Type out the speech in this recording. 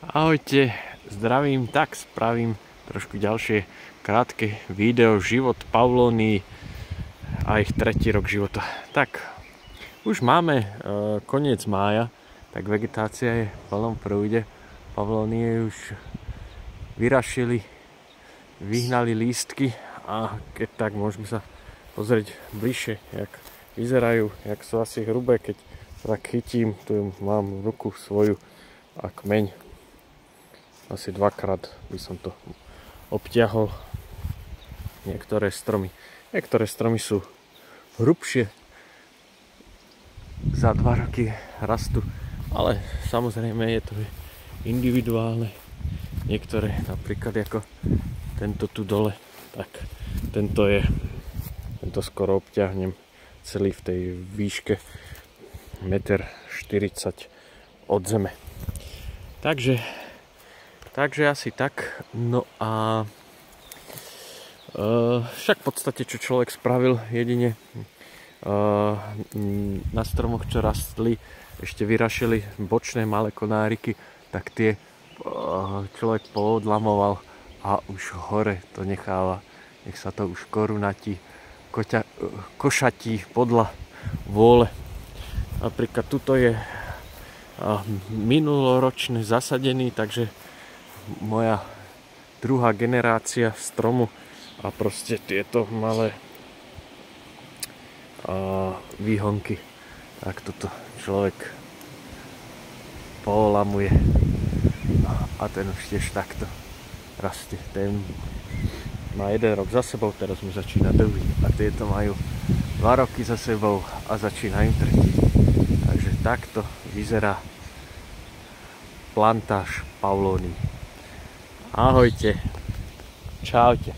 Ahojte, zdravím, tak spravím trošku ďalšie krátke video život pavlónií a ich tretí rok života. Tak, už máme koniec mája, tak vegetácia je v plnom prúde. Pavlónie už vyrašili, vyhnali lístky a keď tak môžeme sa pozrieť bližšie, jak vyzerajú, jak sú asi hrubé, keď sa tak chytím, tu mám ruku svoju a kmeň. Asi dvakrát by som to obtiahol. Niektoré stromy sú hrubšie, za 2 roky rastú, ale samozrejme je to individuálne. Niektoré, napríklad ako tento tu dole, tak tento skoro obťahnem celý v tej výške 1,40 m od zeme. Takže asi tak. No a však v podstate, čo človek spravil, jedine na stromoch, čo rastli, ešte vyrašili bočné malé konáriky, tak tie človek poodlamoval a už hore to necháva. Nech sa to už korunatí, košatí podľa vôle. Napríklad tuto je minuloročný zasadený, takže moja druhá generácia stromu a proste tieto malé výhonky, tak toto človek polamuje a ten už tiež takto rastie. Ten má 1 rok za sebou, teraz mu začína druhý a tieto majú 2 roky za sebou a začínajú tretí. Takže takto vyzerá plantáž pavlónií. Ahojte, čaute.